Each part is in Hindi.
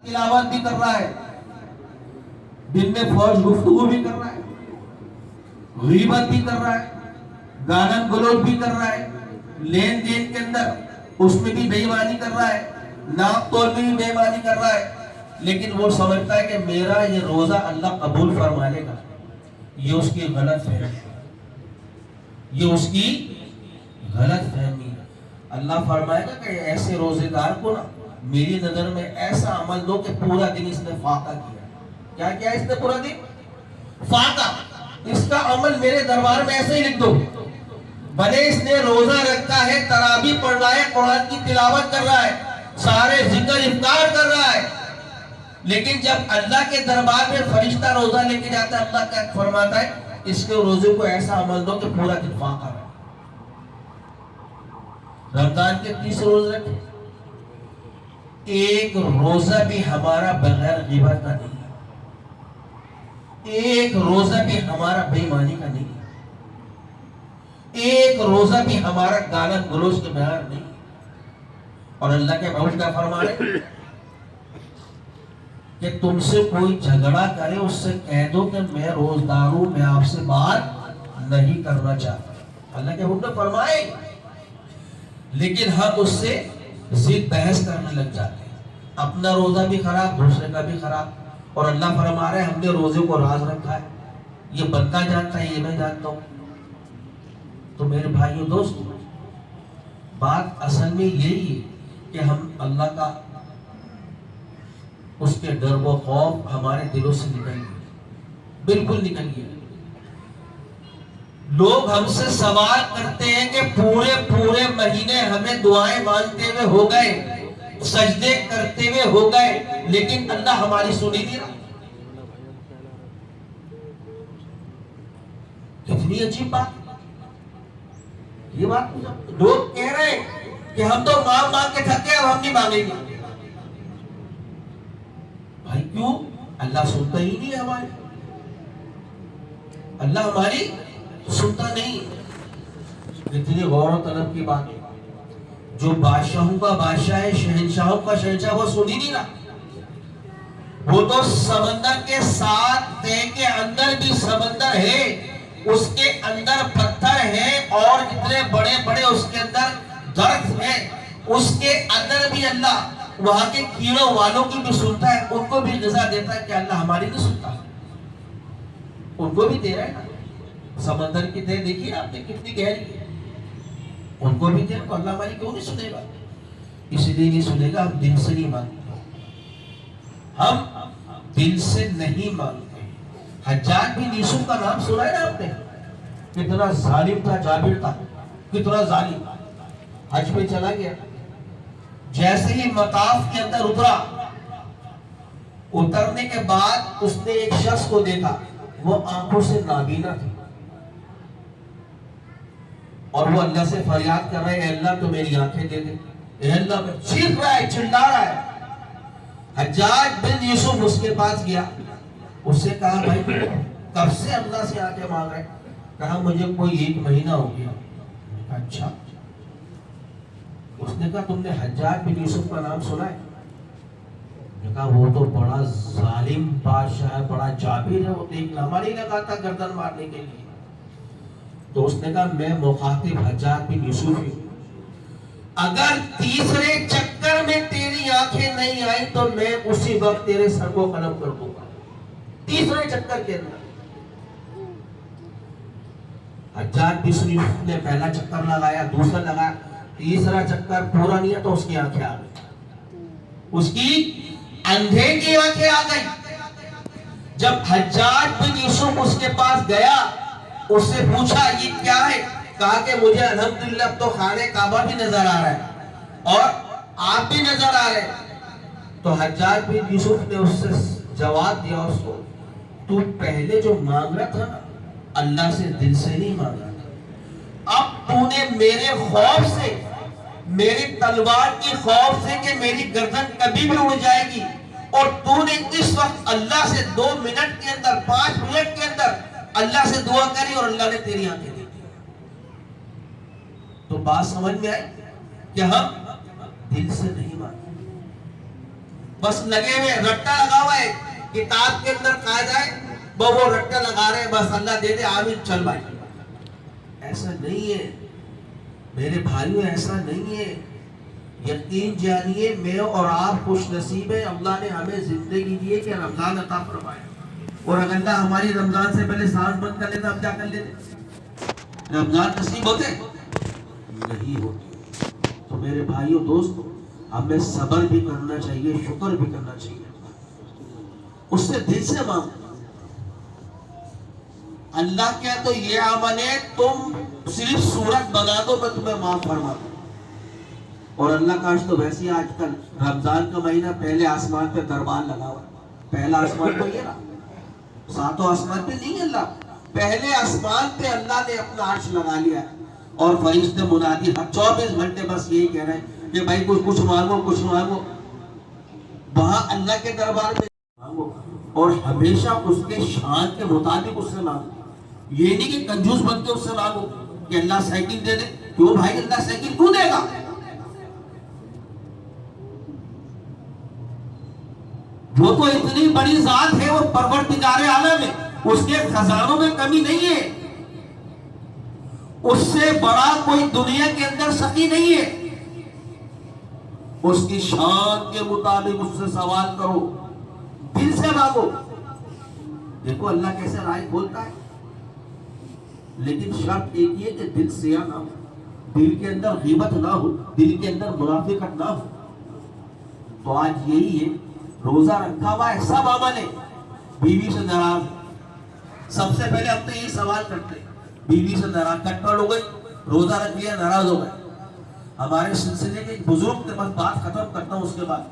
तिलावत भी कर रहा है, दिन में फौज गुफ्तगू भी कर रहा है, गीबत भी कर रहा है, गानन गलोच भी कर रहा है, लेन देन के अंदर उसमें भी बेईमानी कर रहा है, नाप तोल में भी बेईमानी कर रहा है, लेकिन वो समझता है कि मेरा ये रोजा अल्लाह कबूल फरमा लेगा। ये उसकी गलत फहमी है, ये उसकी गलत फहमी है। अल्लाह फरमाएगा कि ऐसे रोजेदार को ना मेरी नजर में ऐसा अमल दो कि पूरा दिन इसने फाका किया। क्या किया इसने पूरा दिन? फाका। इसका अमल मेरे दरबार में ऐसे ही लिख दो। भले इसने रोजा रखा है, तरावी पढ़ रहा है, कुरान की तिलावत कर रहा है, सारे जिक्र इफ्तार कर रहा है, लेकिन जब अल्लाह के दरबार में फरिश्ता रोजा लेके जाता है, अल्लाह क्या फरमाता है? इसके रोजे को ऐसा अमल दो कि पूरा दिन फाका है। रमजान के 30 रोज रखे, एक रोजा भी हमारा बगैर गिबत का नहीं, एक रोजा भी हमारा बेईमानी का नहीं, एक रोजा भी हमारा गालन गलोच के बगैर नहीं। और अल्लाह के महबूब क्या फरमा रहे कि तुमसे कोई झगड़ा करे उससे कह दो कि मैं रोजदार हूं, मैं आपसे बात नहीं करना चाहता। अल्लाह के महबूब ने फरमाए, लेकिन हम उससे जिद बहस करने लग जाते हैं, अपना रोजा भी खराब, दूसरे का भी खराब। और अल्लाह फरमा रहे हमने रोजे को राज रखा है, ये बंदा जानता है, ये मैं जानता हूं। तो मेरे भाइयों दोस्तों, बात असल में यही है कि हम अल्लाह का, उसके डर व खौफ हमारे दिलों से निकल गए, बिल्कुल निकल गए। लोग हमसे सवाल करते हैं कि पूरे पूरे महीने हमें दुआएं मांगते हुए हो गए, सजदे करते हुए हो गए, लेकिन अल्लाह हमारी सुनी नहीं रहा। कितनी अजीब बात। ये बात लोग कह रहे हैं कि हम तो मांग मांग के थके, अब हम नहीं मांगेंगे। भाई क्यों? अल्लाह सुनता ही नहीं है हमारी, अल्लाह हमारी सुनता नहीं। इतनी गौर तलब की बात है, जो बादशाहों का बादशाह है, शहंशाहों का शहंशाह, वो सुन ही नहीं रहा। वो तो समंदर के साथ तह के अंदर भी समंदर है, उसके अंदर पत्थर है, और इतने बड़े बड़े उसके अंदर दर्द है, उसके अंदर भी अल्लाह वहां के कीड़ों वालों की भी सुनता है, उनको भी ग़िज़ा देता है। कि अल्लाह हमारी नहीं सुनता? उनको भी दे रहा है ना। समंदर की तह देखिए आपने कितनी गहरी है, उनको भी दे, तो अल्लाह हमारी क्यों नहीं सुनेगा? इसलिए नहीं सुनेगा, हम दिल से नहीं मांगते, हम दिल से नहीं मांगते। हज्जाज बिन यूसुफ का नाम सुना है ना आपने? कितना जालिम था, जाबिर था, कितना जालिम। हज पे चला गया, जैसे ही मताफ के अंदर उतरा, उतरने के बाद उसने एक शख्स को देखा, वो आंखों से नाबीना थी, और वो अल्लाह से फरियाद कर रहा है, अल्लाह तो मेरी आंखें दे दे। अल्लाह में चीख रहा है, चिल्ला रहा है। हज्जाज बिन यूसुफ उसके पास गया, उससे कहा भाई कब से अल्लाह से आंखें मांग रहे? कहा मुझे कोई 1 महीना हो गया। अच्छा। उसने कहा तुमने हज्जाज बिन यूसुफ का नाम सुना है? कहा वो तो बड़ा जालिम बादशाह है, बड़ा जाबिर है, वो तो एक नामा नहीं लगाता गर्दन मारने के लिए। तो उसने कहा मैं मुखातिब हज्जाज बिन यूसुफ हूं, अगर तीसरे चक्कर में तेरी आंखें नहीं आई तो मैं उसी वक्त तेरे सर को कलम कर दूंगा। तीसरे चक्कर के अंदर हज्जाज बिन यूसुफ ने पहला चक्कर लगाया, दूसरा लगाया, तीसरा चक्कर पूरा नहीं है तो उसकी आंखें आ गई, उसकी अंधे की आंखें आ गई। जब हज्जाज बिन यूसुफ उसके पास गया, उससे पूछा ये क्या है? कहा कि मुझे अल्हम्दुलिल्लाह तो खाने काबा भी नजर आ रहा है और आप भी नजर आ रहे हैं। तो हज्जाज बिन यूसुफ ने उससे जवाब दिया उसको, तू पहले जो मांग रहा था ना, अल्लाह से दिल से नहीं मांग रहा था, अब तूने मेरे खौफ से, मेरी तलवार की खौफ से कि मेरी गर्दन कभी भी उड़ जाएगी, और तूने इस वक्त अल्लाह से 2 मिनट के अंदर, 5 मिनट के अंदर अल्लाह से दुआ करी और अल्लाह ने तेरी आंखें दी। तो बात समझ में आई कि हम दिल से नहीं मांगते, बस लगे हुए, रट्टा लगा हुआ है किताब के अंदर, कहा जाए वो रट्टा लगा रहे, बस अल्लाह दे दे आमीन चल भाई। ऐसा नहीं है मेरे भाइयों, ऐसा नहीं है। यकीन जानिए मैं और आप खुश नसीब है, अल्लाह ने हमें जिंदगी दी है कि रमजान अता फरमाया। और अगर अल्लाह हमारी रमजान से पहले सांस बंद कर लेता, हम क्या कर लेते? रमजान नसीब होते नहीं होते। तो मेरे भाइयों दोस्तों, हमें सब्र भी करना चाहिए, शुक्र भी करना चाहिए, उससे दिल से मांगो। अल्लाह क्या तो ये अमल है, तुम सिर्फ सूरत बना दो मैं तुम्हें माफ फरमा दूं। और अल्लाह का तो वैसे ही आजकल रमजान का महीना पहले आसमान पे दरबार लगा हुआ। पहला आसमान तो ये रहा, सातों आसमान पे नहीं। अल्लाह पहले आसमान पे अल्लाह ने अपना अर्श लगा लिया और फरिश्ते मुनादी 24 घंटे बस यही कह रहे हैं कि भाई कुछ मांगो, कुछ मांगो। वहां अल्लाह के दरबार में मांगो और हमेशा उसके शान के मुताबिक उससे मांगो। ये नहीं कि कंजूस बन के उससे मांगो कि अल्लाह साइकिल दे दे। क्यों भाई, अल्लाह साइकिल क्यों देगा? वो तो इतनी बड़ी जात है, वो परवरदिगार आलम है, उसके खजानों में कमी नहीं है। उससे बड़ा कोई दुनिया के अंदर सकी नहीं है। उसकी शान के मुताबिक उससे सवाल करो, दिल से मांगो। देखो अल्लाह कैसे राय बोलता है, लेकिन शर्त एक ही है कि दिल से ना हो, दिल के अंदर ग़ीबत ना हो, दिल के अंदर मुनाफिकत ना हो। तो आज यही है, रोजा रखा हुआ है, सब अमल है, बीवी से नाराज। सबसे पहले हम तो यही सवाल करते हैं, बीवी से नाराज, कटपट हो गई, रोजा रख लिया, नाराज हो गए। हमारे सिलसिले के बुजुर्ग के पास बात खत्म करता हूं, उसके बाद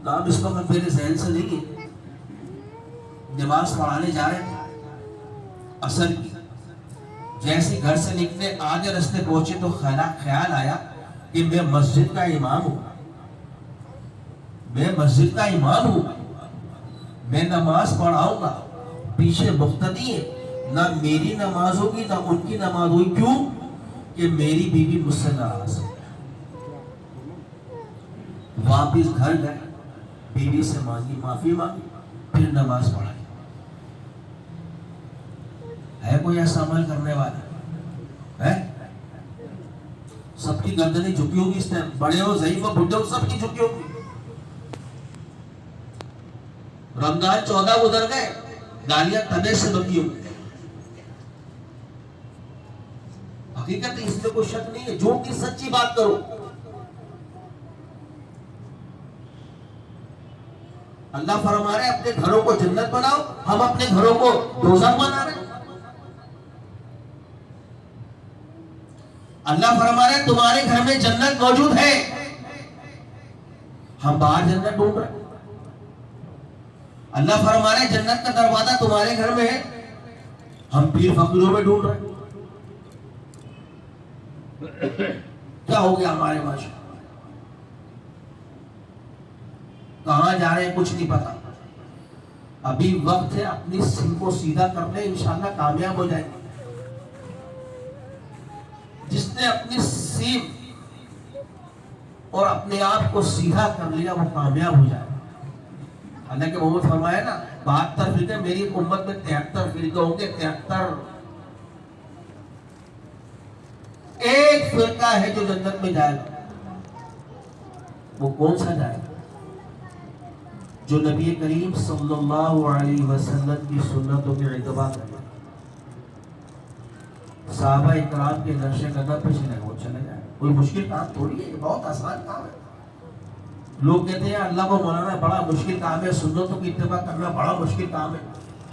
नाम इसको मैं मेरे जहन से नहीं है। नमाज पढ़ाने जा रहे थे असर की, जैसे घर से निकले आधे रास्ते पहुंचे तो ख्याल आया कि मैं मस्जिद का इमाम हूं, मैं मस्जिद का इमाम हूं, मैं नमाज पढ़ाऊंगा, पीछे मुक्तदी है, ना मेरी नमाज होगी ना उनकी नमाज होगी। क्यों? कि मेरी बीवी मुझसे नाराज है। वापिस घर गए, बीवी से मांगी, माफी मांगी, फिर नमाज पढ़ाई। है कोई ऐसा अमल करने वाला है? सबकी गर्दनें झुकी होगी इस टाइम, बड़े हो, ज़ईफ हो, बुढ़े हो, सबकी झुकी होगी। रमजान 14 गुजर गए, गालियां तने से बकी होंगी। हकीकत इसमें कोई शक नहीं है, झूठ की सच्ची बात करो। अल्लाह फरमा रहे अपने घरों को जन्नत बनाओ, हम अपने घरों को दोज़ख बना रहे। अल्लाह फरमा रहे तुम्हारे घर में जन्नत मौजूद है, हम बाहर जन्नत ढूंढ रहे। अल्लाह फरमा रहे जन्नत का दरवाजा तुम्हारे घर में है, हम पीर फकीरों में ढूंढ रहे। क्या हो गया हमारे माशरे? कहां जा रहे हैं कुछ नहीं पता। अभी वक्त है अपनी सीम को सीधा करने, इंशाल्लाह कामयाब हो जाएंगे। जिसने अपनी सीम और अपने आप को सीधा कर लिया वो कामयाब हो जाए। अल्लाह के मोहम्मद फरमाया ना, 72 फिरके, मेरी उम्मत में 73 फिरके होंगे। 73 एक फिरका है जो जन्नत में जाएगा। वो कौन सा जाएगा? जो नबी करीम सल्लल्लाहु अलैहि वसल्लम की सुन्नतों के इत्तिबा करे, सहाबा इकराम के नक्शे कदम पे चले, वो चले जाए। कोई मुश्किल काम थोड़ी है, बहुत आसान काम है। लोग कहते हैं अल्लाह को मनाना बड़ा मुश्किल काम है, सुन्नतों की इत्तिबा करना बड़ा मुश्किल काम है।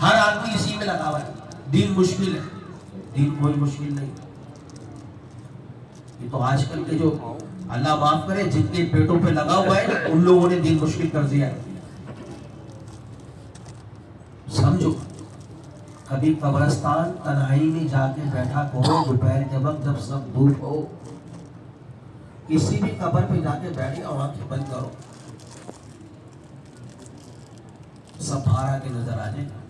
हर आदमी इसी में लगा हुआ है, दीन मुश्किल है। दीन कोई मुश्किल नहीं। ये तो आजकल के जो अल्लाह माफ करे जिनके पेटों पे लगा हुआ है, उन लोगों ने दीन मुश्किल कर दिया है। समझो, कभी कब्रिस्तान तन्हाई में जाके बैठा करो, दोपहर के वक्त जब सब धूप हो, किसी भी कब्र पे जाके बैठ जाओ, आंखें बंद करो, सब बाहर आके नजर आ जाएगा।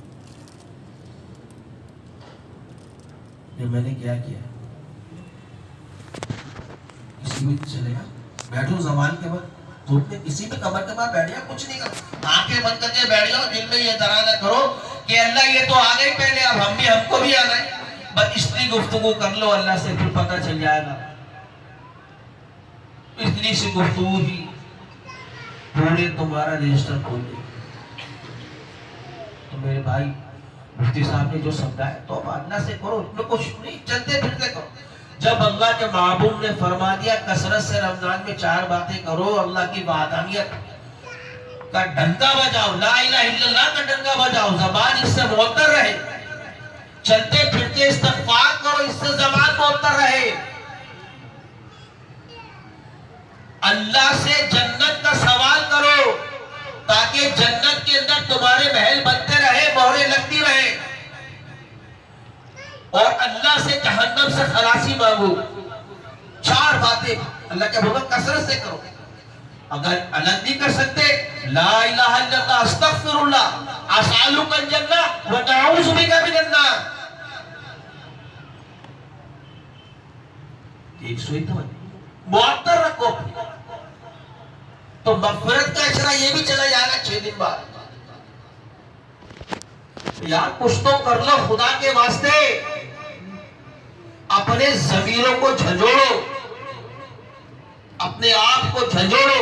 ये मैंने क्या किया? किसी में चलेगा, बैठो जवान के वक्त धूप में किसी भी कमर के पास बैठ जाओ, कुछ नहीं करो, आंखें बंद करके बैठ जाओ, दिल में ये तराना करो कि अल्लाह ये तो आ गई पहले, अब हमको भी आना है, बस इतनी गुफ्तगू कर लो अल्लाह से, फिर पता चल जाएगा। इतनी सी गुफ्तगू ही पूरे तुम्हारा रजिस्टर खोल दे। तो मेरे भाई मुफ्ती साहब ने जो समझाया तो अल्लाह से करो, उसमें कुछ नहीं, चलते फिरते करो। जब अल्लाह के महबूब ने फरमा दिया कसरत से रमजान में 4 बातें करो, अल्लाह की वादानियत का डंका बजाओ, ला इलाहा इल्लल्लाह का डंका बजाओ, जबान इससे मुअत्तर रहे, चलते फिरते इस्तिग़फ़ार करो, इससे जबान मुअत्तर रहे, अल्लाह से जन्नत का सवाल करो ताकि जन्नत के अंदर तुम्हारे महल बनते रहे, मोहरें लगती रहे, और अल्लाह से जहन्नम से खलासी मांगो। 4 बातें अल्लाह के हुक्म कसरत से करो। अगर अलग नहीं कर सकते, ला इलाहा इल्लल्लाह अस्तगफिरुल्लाह असअलुकल जन्नह व नऊज़ु बिका मिनन नार। एक सुई तो मुअत्तर रखो, तो मग़फ़िरत का अशरा ये भी चला जाएगा 6 दिन बाद। यार कुछ तो कर लो खुदा के वास्ते, अपने ज़मीरों को झंझोड़ो, अपने आप को झंझोड़ो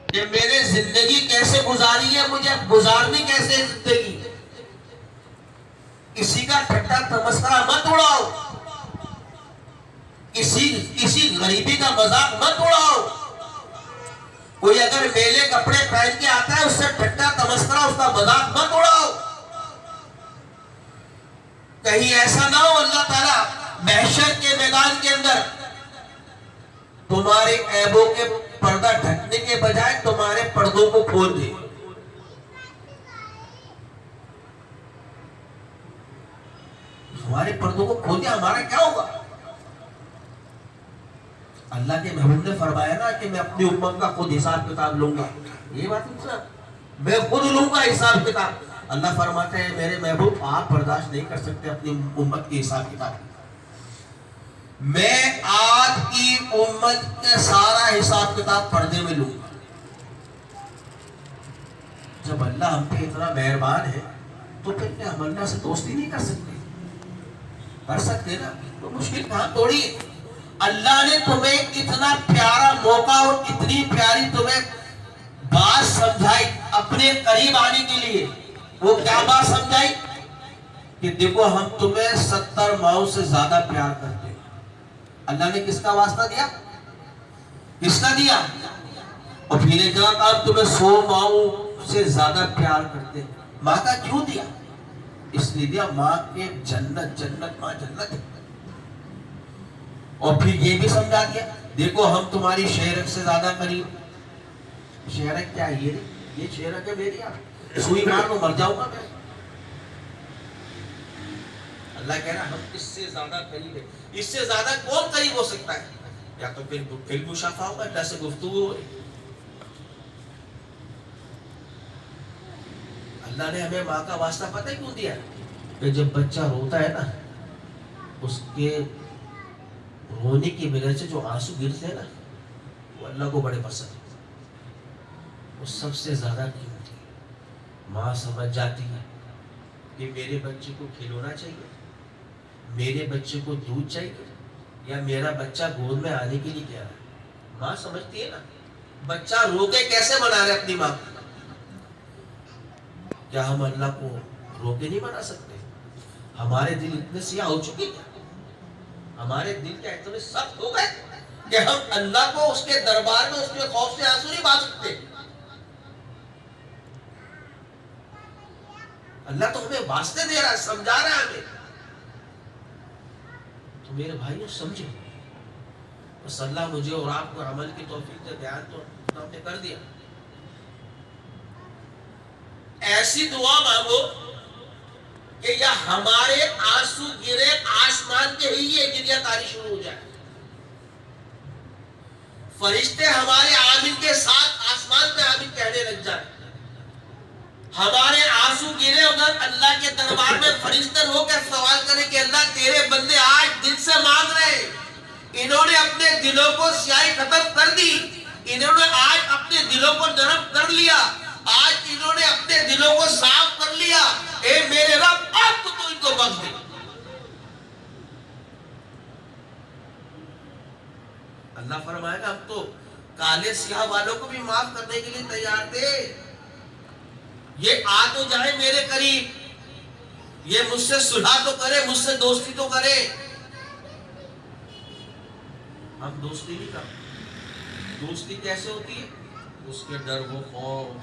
कि मैंने जिंदगी कैसे गुजारी है, मुझे गुजारनी कैसे है जिंदगी। किसी का ठट्ठा तमस्करा मत उड़ाओ, किसी गरीबी का मजाक मत उड़ाओ। कोई अगर मेले कपड़े पहन के आता है उससे ठट्ठा तमस्करा, उसका मजाक मत उड़ाओ। कहीं ऐसा ना हो अल्लाह ताला महशर के मैदान के अंदर तुम्हारे ऐबों के पर्दा ढकने के बजाय तुम्हारे पर्दों को खोल दे। हमारे पर्दों को खोल दिया, हमारा क्या होगा? अल्लाह के महबूब ने फरमाया ना कि मैं अपनी उम्मत का खुद हिसाब किताब लूंगा। ये बात नहीं सर, मैं खुद लूंगा हिसाब किताब। अल्लाह फरमाते हैं मेरे महबूब आप बर्दाश्त नहीं कर सकते अपनी उम्मत के हिसाब किताब, मैं आपकी उम्मत के सारा हिसाब किताब पर्दे में लूंगा। जब अल्लाह हम पे इतना मेहरबान है तो फिर क्या हम अल्लाह से दोस्ती नहीं कर सकते? कर सकते ना, तो मुश्किल काम थोड़ी है। अल्लाह ने तुम्हें इतना प्यारा मौका और इतनी प्यारी तुम्हें बात समझाई अपने करीब आने के लिए। वो क्या बात समझाई कि देखो हम तुम्हें 70 माओं से ज्यादा प्यार करते हैं। अल्लाह ने किसका वास्ता दिया? किसका दिया? और फिर कहा हम तुम्हें 100 माओं से ज्यादा प्यार करते हैं। माँ का क्यों दिया? इसलिए दिया माँ के जन्नत, जन्नत माँ जन्नत है। और फिर ये भी समझा दिया देखो हम तुम्हारी शेरक से ज्यादा करीब। शेरक क्या है? ये शेरक है मेरी, आप सुई मार को मर जाऊंगा मैं। अल्लाह कह रहा हम इससे ज्यादा करीब है। इससे ज्यादा कौन करीब हो सकता है? या तो फिर मुशाफा होगा, अल्लाह से गुफ्तगू हो। अल्लाह ने हमें माँ का वास्ता पता है क्यों दिया? कि जब बच्चा रोता है ना, उसके रोने की वजह से जो आंसू गिरते हैं ना, वो अल्लाह को बड़े पसंद है। वो सबसे ज्यादा कीमती है। माँ समझ जाती है कि मेरे बच्चे को खिलौना चाहिए, मेरे बच्चे को दूध चाहिए, या मेरा बच्चा गोद में आने के लिए कह रहा है। माँ समझती है ना, बच्चा रोके कैसे मना रहे अपनी माँ को। क्या हम अल्लाह को रोके नहीं मना सकते? हमारे दिल इतने सियाह हो चुके हैं, हमारे दिल क्या इतने सख्त हो गए कि हम अल्लाह को उसके दरबार में उसके खौफ से आंसू नहीं बहा सकते। अल्लाह तो हमें वास्ते दे रहा है, समझा रहा है हमें। तो मेरे भाइयों समझो, बस अल्लाह मुझे और आपको अमल की तौफीक दे। ध्यान तो आपने कर दिया। ऐसी दुआ मांगो कि या हमारे आंसू गिरे आसमान के ही ये गिरिया तारी शुरू हो जाए, फरिश्ते हमारे आमीन के साथ आसमान में आमीन कहने लग जाए। हमारे आंसू गिरे उधर अल्लाह के दरबार में फरिश्ते होकर सवाल करें कि अल्लाह तेरे बंदे आज दिल से मांग रहे, इन्होंने अपने दिलों को स्याही खत्म कर दी, इन्होंने आज अपने दिलों को नरम कर लिया, आज इन्होंने अपने दिलों को साफ कर लिया। ए मेरे रब, अब तो इनको बख्श दे। अल्लाह फरमाएगा हम तो काले स्याह वालों को भी माफ करने के लिए तैयार थे। ये आ तो जाए मेरे करीब, ये मुझसे सुलह तो करे, मुझसे दोस्ती तो करे। हम दोस्ती नहीं करते। दोस्ती कैसे होती है? उसके डर वो खौफ।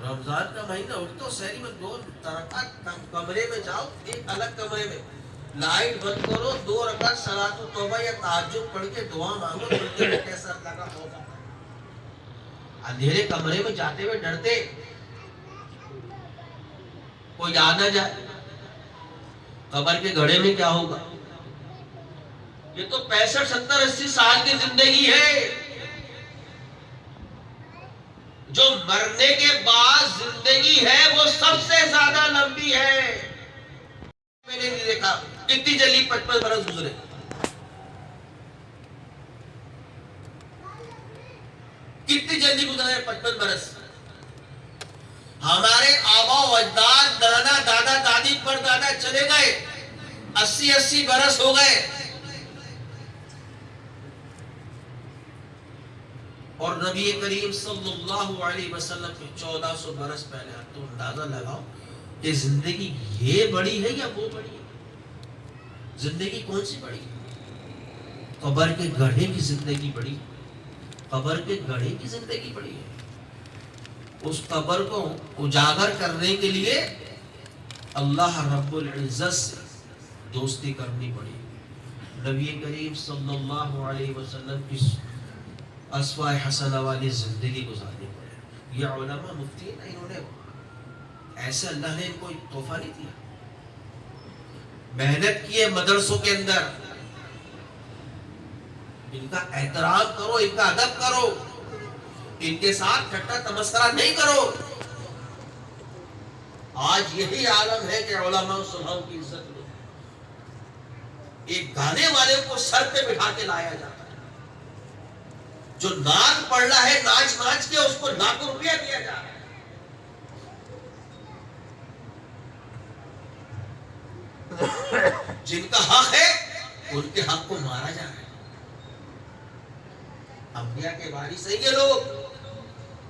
रमजान का महीना उठो शहरी में दो कमरे में जाओ, एक अलग कमरे में लाइट बंद करो, 2 रकात सलातो तौबा या तहज्जुद पढ़ के दुआ मांगो, कैसा लगा होगा। अंधेरे कमरे में जाते हुए डरते कोई आ ना जाए, कब्र के घड़े में क्या होगा। ये तो 65, 70, 80 साल की जिंदगी है। जो मरने के बाद जिंदगी है वो सबसे ज्यादा लंबी है। मैंने नहीं देखा कितनी जल्दी 55 बरस गुजरे। कितनी जल्दी गुजरे 55 बरस। हमारे आबा अजदाद, नाना दादा दादी परदादा चले गए, 80-80 बरस हो गए। और नबी करीम सल्लल्लाहु अलैहि वसल्लम के 1400 बरस पहले। आप तो अंदाजा लगाओ कि जिंदगी ये बड़ी है या वो बड़ी है। जिंदगी कौन सी बड़ी है? कब्र के गड्ढे की जिंदगी बड़ी है। कब्र के गड्ढे की जिंदगी बड़ी है। उस कब्र को उजागर करने के लिए अल्लाह रब्बुल इज्जत से दोस्ती करनी पड़ी। नबी करीम सल्लल्लाहु अलैहि वसल्लम की अस्वाए हसना वाली जिंदगी गुजारनी पड़े। ये उलमा मुफ्ती है ना, इन्होंने ऐसे अल्लाह ने इनको तोहफा नहीं दिया। मेहनत किए मदरसों के अंदर, इनका एहतराम करो, इनका अदब करो, इनके साथ ठट्टा तमस्करा नहीं करो। आज यही आलम है कि उलमा सुलह की इज्जत लो। एक गाने वाले को सर पे बिठा के लाया जाता है। जो नाच पढ़ रहा है, नाच नाच के उसको लाखों रुपया दिया जा रहा है। जिनका हक है उनके हक को मारा जा रहा है। अंबिया के वारिस है ये लोग,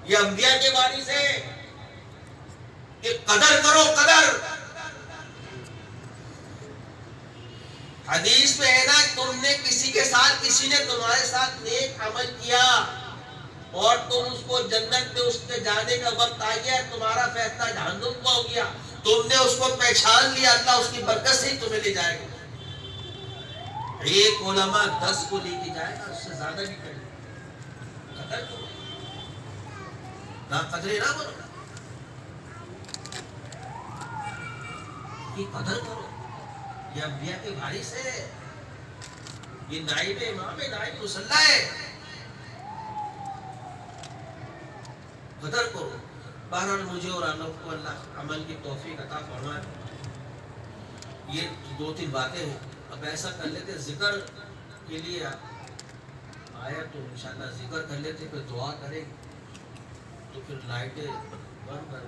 ये अंबिया के वारिस है। ये कदर करो, कदर। हदीस में है ना, तुमने किसी के साथ, किसी ने तुम्हारे साथ नेक अमल किया और तुम उसको जन्नत में उसके जाने का वक्त आ गया, तुम्हारा फैसला जहन्नुम का हो गया, तुमने उसको पहचान लिया, अल्लाह उसकी बरकत से ही तुम्हें ले जाएगा। एक उलमा 10 को लेके जाएगा, उससे ज्यादा भी करेगा। कदर करो, ना कदरे ना बनो, कदर करो। ये अंबिया के वारिस है, ये नाइब इमाम है, नाइब मुसल्ला है। कदर करो। बहरहाल मुझे और आप को अल्लाह अमल की तौफीक अता फरमाए। ये 2-3 बातें हैं। अब ऐसा कर लेते, जिक्र के लिए आया तो इंशाल्लाह जिक्र कर लेते, फिर दुआ करें, तो फिर लाइटें बंद कर